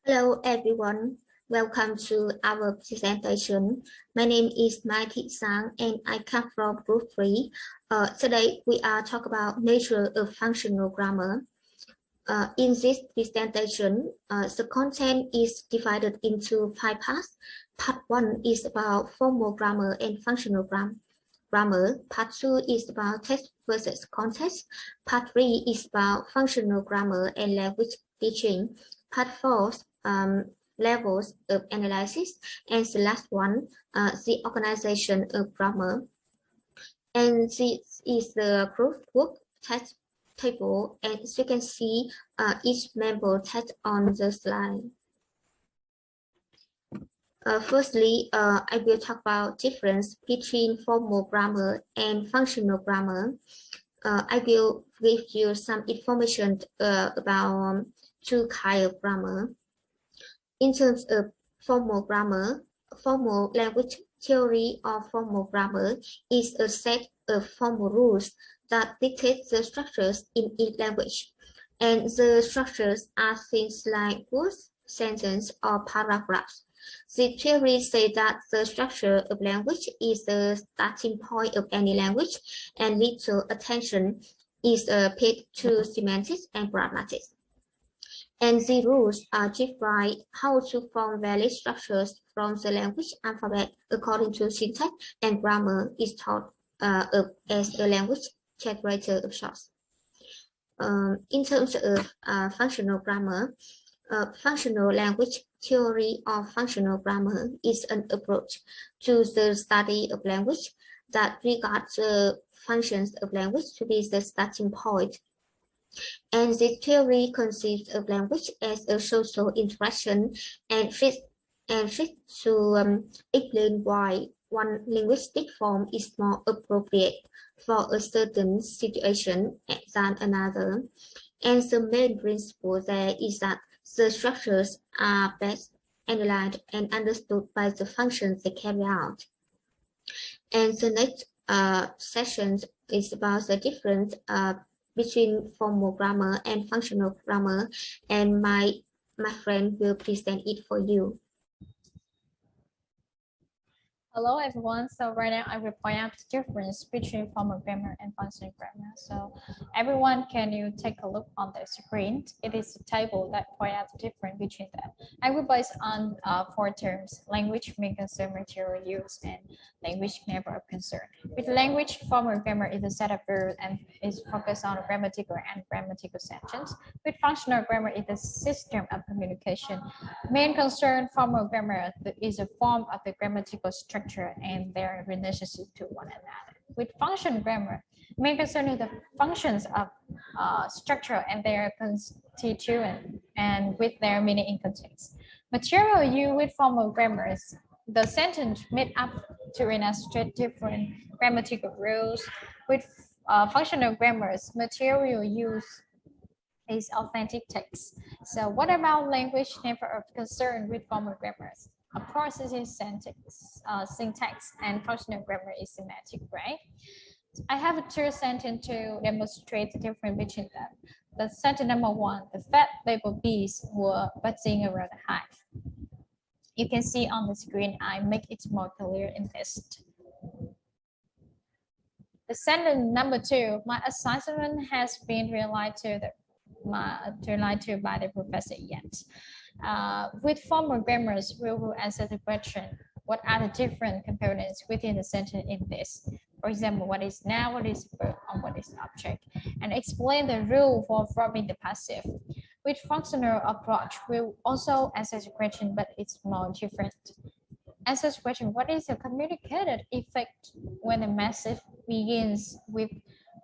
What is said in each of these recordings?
Hello everyone, welcome to our presentation. My name is Mai Thị Giang and I come from Group 3. Today we are talking about nature of functional grammar. In this presentation, the content is divided into 5 parts. Part 1 is about formal grammar and functional grammar. Part 2 is about text versus context. Part 3 is about functional grammar and language teaching. Part 4, levels of analysis, and the last one, the organization of grammar. And this is the proof book text table, and as you can see, each member text on the slide. Firstly, I will talk about difference between formal grammar and functional grammar. I will give you some information about two kinds of grammar. In terms of formal grammar, formal language theory or formal grammar is a set of formal rules that dictate the structures in each language. And the structures are things like words, sentences, or paragraphs. The theory says that the structure of language is the starting point of any language, and little attention is paid to semantics and grammatics. And the rules define how to form valid structures from the language alphabet according to syntax, and grammar is thought of as a language generator of sorts. In terms of functional grammar, functional language theory or functional grammar is an approach to the study of language that regards the functions of language to be the starting point. And this theory consists of language as a social interaction and fits to explain why one linguistic form is more appropriate for a certain situation than another. And the main principle there is that the structures are best analyzed and understood by the functions they carry out. And the next session is about the difference between formal grammar and functional grammar, and my friend will present it for you. Hello everyone, so right now I will point out the difference between formal grammar and functional grammar. So everyone, can you take a look on the screen? It is a table that point out the difference between them. I will base on 4 terms: language, main concern, material use, and language neighbor of concern. With language, formal grammar is a set of verbs and is focused on grammatical and grammatical sentence. With functional grammar, it is a system of communication. Main concern, formal grammar is a form of the grammatical structure and their relationship to one another. With functional grammar, main concern is the functions of structure and their constituent and with their meaning in context. Material use with formal grammars, the sentence made up to illustrate different grammatical rules. With functional grammars, material use is authentic text. So what about language neighbor of concern with formal grammars? Of course, it is syntax, and functional grammar is semantic, right? I have 2 sentences to demonstrate the difference between them. The sentence number 1, the fat label bees were buzzing around the hive. You can see on the screen, I make it more clear in this. The sentence number 2, my assignment has been realized to by the professor yet. With formal grammars, we will answer the question, what are the different components within the sentence in this? For example, what is noun, what is verb, and what is object? And explain the rule for forming the passive. With functional approach, we'll also answer the question, but it's more different. Answer the question, what is the communicated effect when a message begins with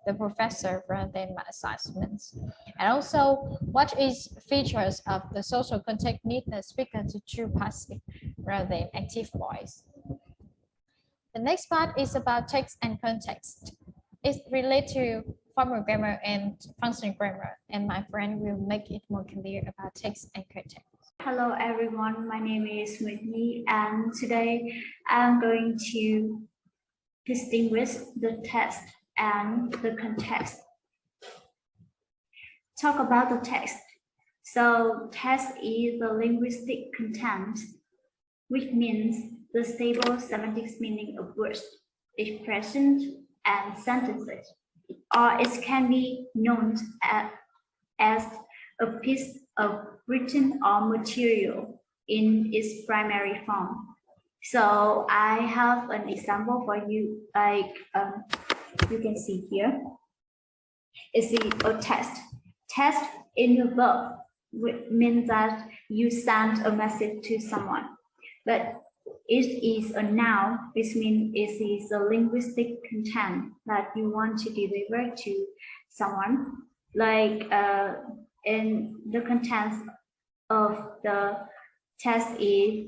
the professor rather than my assignments? And also, what is features of the social context need the speaker to choose passive rather than active voice? The next part is about text and context. It's related to formal grammar and functional grammar, and my friend will make it more clear about text and context. Hello everyone, my name is Nguyệt Nhi, and today I'm going to distinguish the text and the context. Talk about the text. So test is the linguistic content, which means the stable semantic meaning of words, expressions, and sentences, or it can be known as a piece of written or material in its primary form. So I have an example for you, like you can see here. It's a test. Test in the verb means that you send a message to someone, but it is a noun, which means it is a linguistic content that you want to deliver to someone. Like in the contents of the test is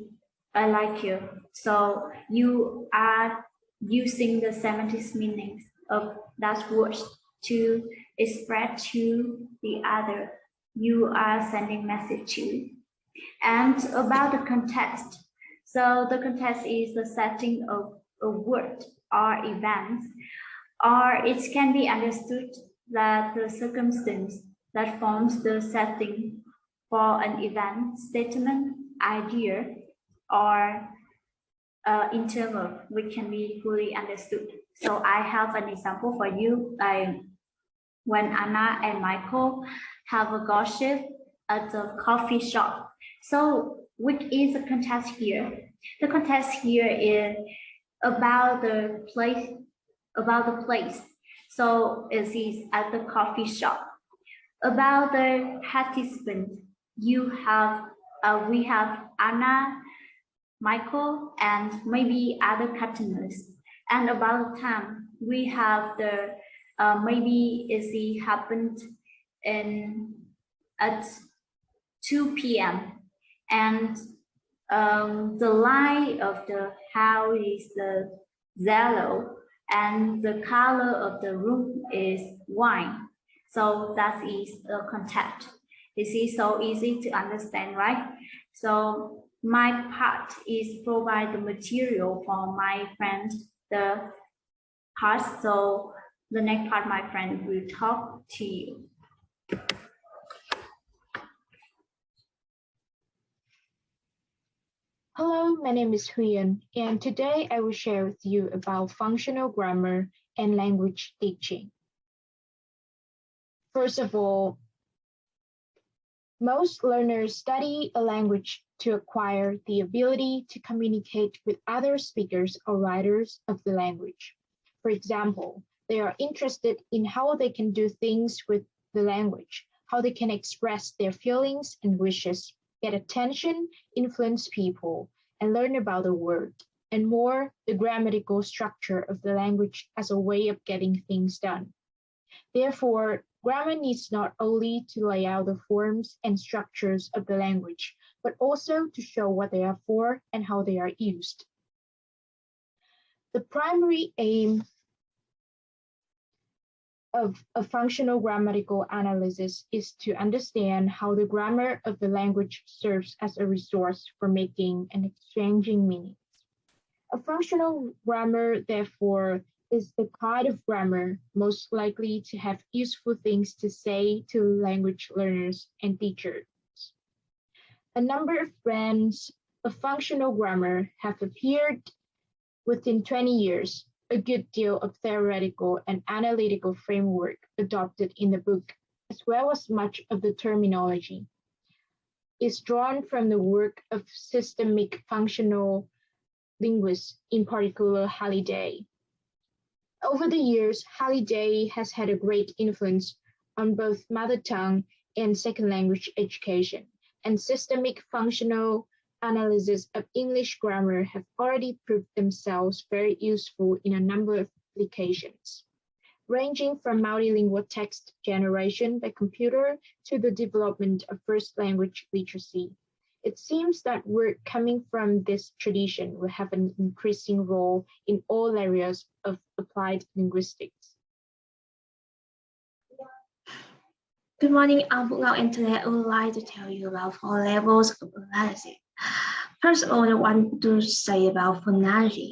I like you. So you are using the semantic meanings of that word to express to the other you are sending message to. And about the context. So the context is the setting of a word or event, or it can be understood that the circumstance that forms the setting for an event, statement, idea, or interval, which can be fully understood. So I have an example for you. When Anna and Michael have a gossip at the coffee shop. So which is the context here? The context here is about the place. So it is at the coffee shop. About the participant, we have Anna, Michael, and maybe other customers. And about the time, we have the maybe it happened at 2 p.m. and the light of the house is the yellow and the color of the room is wine. So that is the context. This is so easy to understand, right? So my part is provide the material for my friend, the part. So the next part, my friend will talk to you. Hello, my name is Huyền, and today I will share with you about functional grammar and language teaching. First of all, most learners study a language to acquire the ability to communicate with other speakers or writers of the language. For example, they are interested in how they can do things with the language, how they can express their feelings and wishes, get attention, influence people, and learn about the word, and more, the grammatical structure of the language as a way of getting things done. Therefore, grammar needs not only to lay out the forms and structures of the language, but also to show what they are for and how they are used. The primary aim of a functional grammatical analysis is to understand how the grammar of the language serves as a resource for making and exchanging meanings. A functional grammar, therefore, is the kind of grammar most likely to have useful things to say to language learners and teachers. A number of brands of functional grammar have appeared within 20 years. A good deal of theoretical and analytical framework adopted in the book, as well as much of the terminology, is drawn from the work of systemic functional linguists, in particular Halliday. Over the years, Halliday has had a great influence on both mother tongue and second language education, and systemic functional analysis of English grammar have already proved themselves very useful in a number of applications, ranging from multilingual text generation by computer to the development of first language literacy. It seems that work coming from this tradition will have an increasing role in all areas of applied linguistics. Good morning, I'm Ngọc, and today I would like to tell you about 4 levels of analysis. First of all, I want to say about phonology.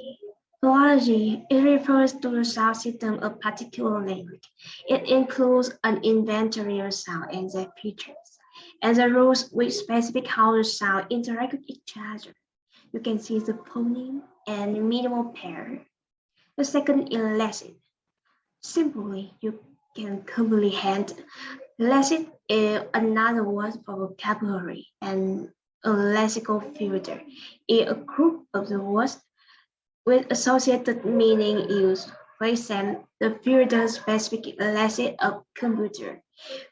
Phonology, it refers to the sound system of particular language. It includes an inventory of sound and their features. and the rules which specify how the sound interact with each other. You can see the phoneme and minimal pair. The second is lexic. Simply, you can comprehend. Lexic is another word for vocabulary, and a lexical filter is a group of the words with associated meaning used. For example, the filter specific lexic of computer.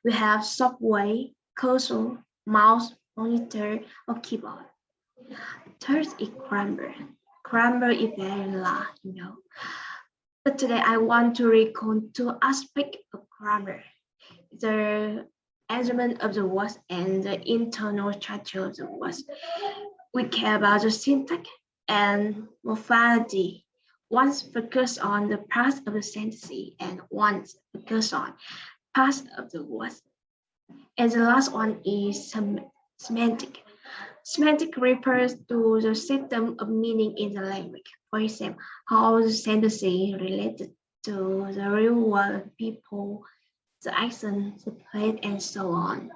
We have software, cursor, mouse, monitor, or keyboard. Third is grammar. Grammar is very large, But today I want to recall two aspects of grammar: the arrangement of the words and the internal structure of the words. We care about the syntax and morphology. Once focus on the parts of the sentence and once focus on parts of the words. And the last one is semantic. Semantic refers to the system of meaning in the language. For example, how the sentence is related to the real world, people, the action, the place, and so on.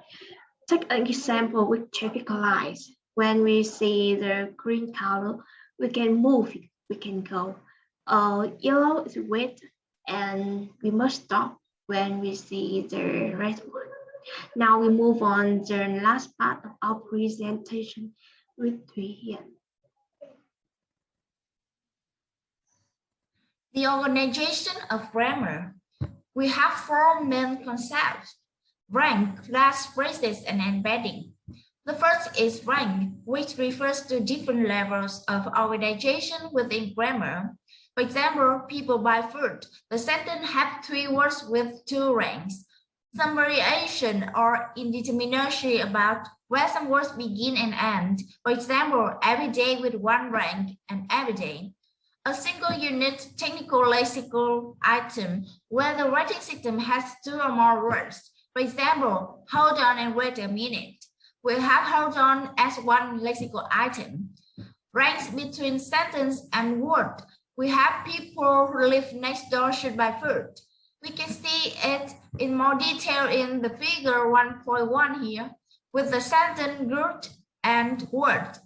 Take an example with traffic lights. When we see the green color, we can move, we can go. Yellow is wait, and we must stop when we see the red one. Now we move on to the last part of our presentation with Thúy. The organization of grammar. We have four main concepts: rank, class, phrases, and embedding. The first is rank, which refers to different levels of organization within grammar. For example, people buy food. The sentence has 3 words with 2 ranks. Some variation or indeterminacy about where some words begin and end. For example, every day with 1 rank and every day. A single unit technical lexical item where the writing system has 2 or more words. For example, hold on and wait a minute. We have hold on as 1 lexical item. Ranks between sentence and word. We have people who live next door should buy food. We can see it in more detail in the figure 1.1 here with the sentence, group, and word.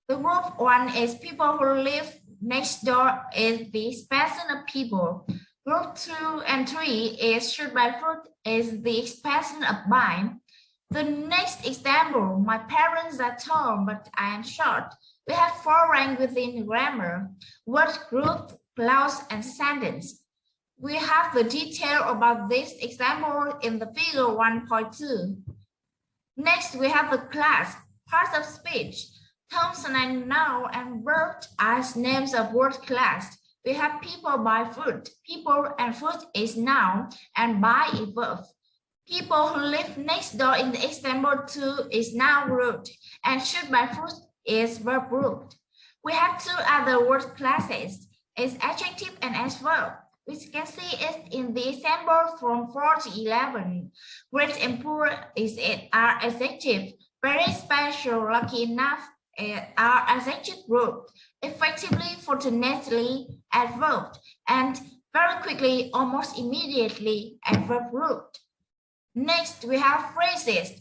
The group 1 is people who live next door is the expansion of people. Group 2 and 3 is should buy food is the expansion of buy. The next example, my parents are tall, but I am short. We have 4 ranks within grammar: word, group, clause, and sentence. We have the detail about this example in the figure 1.2. Next, we have the class, parts of speech. Terms and noun and verb as names of word class. We have people buy food. People and food is noun and buy is verb. People who live next door in the example 2 is noun group and should buy food is verb group. We have 2 other word classes, is adjective and adverb. We can see it in the example from 4 to 11. Great and poor are adjective. Very special, lucky enough are adjective group. Effectively, fortunately, adverb. And very quickly, almost immediately, adverb group. Next, we have phrases.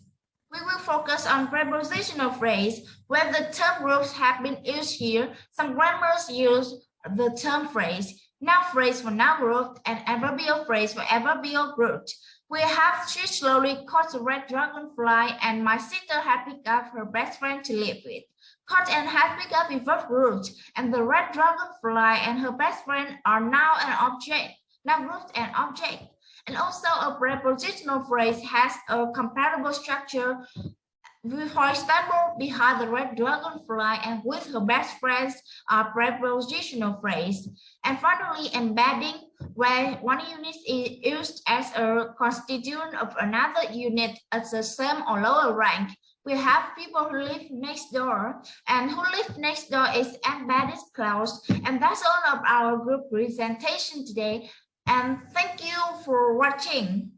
We will focus on prepositional phrase where the term groups have been used here. Some grammars use the term phrase, noun phrase for noun group, and adverbial phrase for adverbial group. We have she slowly caught a red dragonfly, and my sister had picked up her best friend to live with. Caught and had picked up in verb group, and the red dragonfly and her best friend are noun and object, noun group and object. And also a prepositional phrase has a comparable structure. For example, behind the red dragonfly and with her best friends are prepositional phrase. And finally, embedding, where one unit is used as a constituent of another unit at the same or lower rank. We have people who live next door, and who live next door is embedded clause. And that's all of our group presentation today. And thank you for watching.